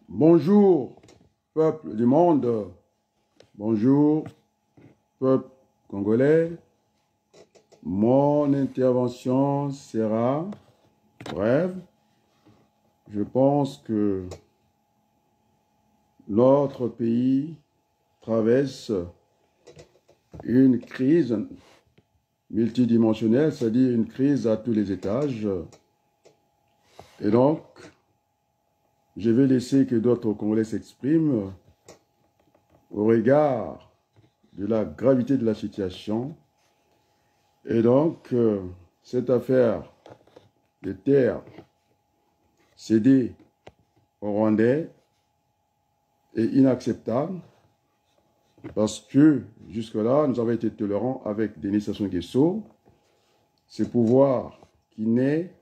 Bonjour, peuple du monde. Bonjour, peuple congolais. Mon intervention sera brève. Je pense que notre pays traverse une crise multidimensionnelle, c'est-à-dire une crise à tous les étages. Et donc, je vais laisser que d'autres Congolais s'expriment au regard de la gravité de la situation. Et donc, cette affaire de terre cédée aux Rwandais est inacceptable parce que jusque-là, nous avons été tolérants avec Denis Sassou Nguesso. Ce pouvoir qui n'est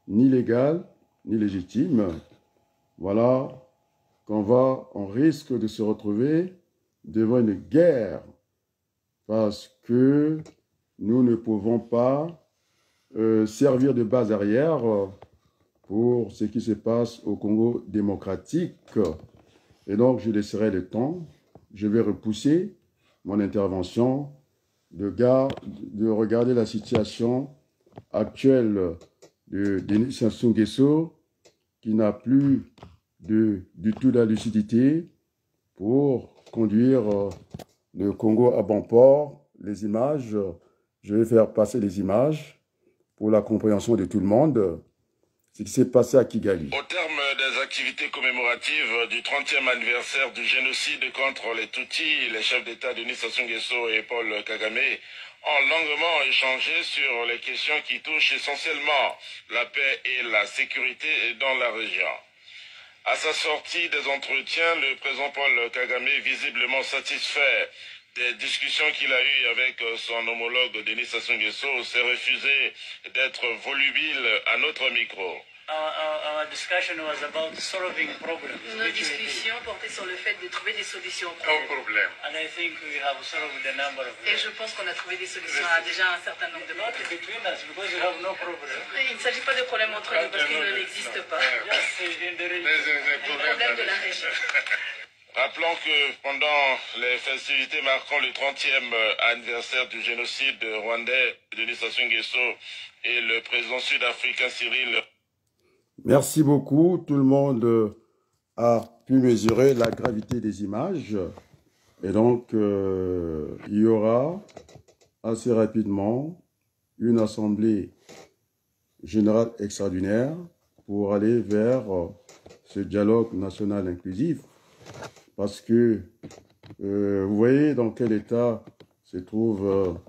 ni légal ni légitime. Voilà on risque de se retrouver devant une guerre parce que nous ne pouvons pas servir de base arrière pour ce qui se passe au Congo démocratique. Et donc, je laisserai le temps. Je vais repousser mon intervention de regarder la situation actuelle de Denis Sassou Nguesso qui n'a plus du tout la lucidité pour conduire le Congo à bon port. Les images, je vais faire passer les images pour la compréhension de tout le monde. Ce qui s'est passé à Kigali. Au terme des activités commémoratives du 30e anniversaire du génocide contre les Tutsis, les chefs d'État Denis Sassou Nguesso et Paul Kagame ont longuement échangé sur les questions qui touchent essentiellement la paix et la sécurité dans la région. À sa sortie des entretiens, le président Paul Kagame, visiblement satisfait des discussions qu'il a eues avec son homologue Denis Sassou Nguesso, s'est refusé d'être volubile à notre micro. Our discussion was about solving problems. Nos discussions portaient sur le fait de trouver des solutions aux problèmes. And I think we have solved a number of them. Et je pense qu'on a trouvé des solutions à déjà un certain nombre de Not problèmes. between us because we have no problem. Il ne s'agit pas de problème entre nous parce qu'il n'existe pas. Just in the region. Les problèmes de la région. Rappelons que pendant les festivités marquant le 30e anniversaire du génocide rwandais, Denis Sassou Nguesso et le président sud-africain Cyril. Merci beaucoup. Tout le monde a pu mesurer la gravité des images. Et donc, il y aura assez rapidement une assemblée générale extraordinaire pour aller vers ce dialogue national inclusif. Parce que vous voyez dans quel état se trouve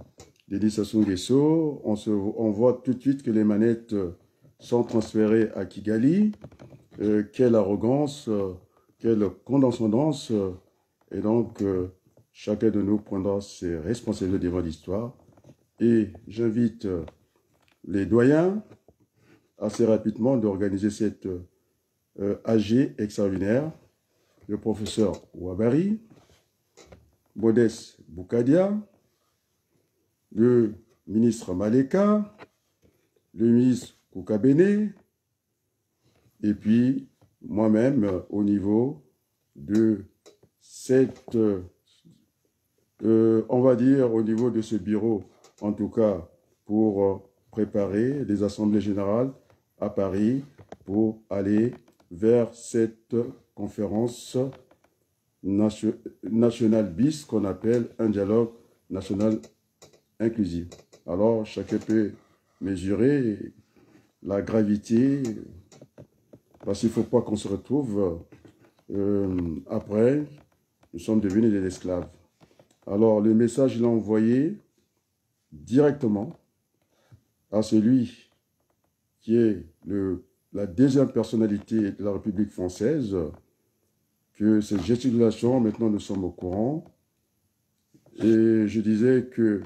Denis Sassou Nguesso. On voit tout de suite que les manettes sont transférées à Kigali. Quelle arrogance, quelle condescendance. Et donc, chacun de nous prendra ses responsabilités devant l'histoire. Et j'invite les doyens assez rapidement d'organiser cette AG extraordinaire. Le professeur Ouabari, Bodès Boukadia, le ministre Maleka, le ministre Koukabene, et puis moi-même au niveau de cette, on va dire au niveau de ce bureau, en tout cas pour préparer les assemblées générales à Paris pour aller vers cette conférence nationale bis qu'on appelle un dialogue national inclusif. Alors, chacun peut mesurer la gravité, parce qu'il ne faut pas qu'on se retrouve après, nous sommes devenus des esclaves. Alors, le message, il a envoyé directement à celui qui est la deuxième personnalité de la République française, que ces gesticulations, maintenant nous sommes au courant. Et je disais que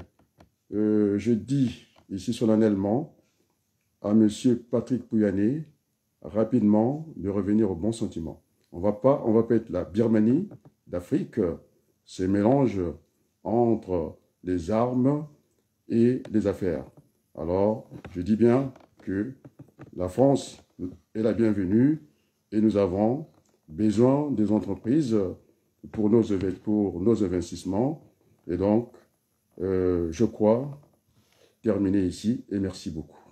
je dis ici solennellement à M. Patrick Pouyanné rapidement de revenir au bon sentiment. On va pas être la Birmanie d'Afrique, ces mélanges entre les armes et les affaires. Alors, je dis bien que la France est la bienvenue et nous avons besoin des entreprises pour nos investissements. Et donc, je crois terminer ici et merci beaucoup.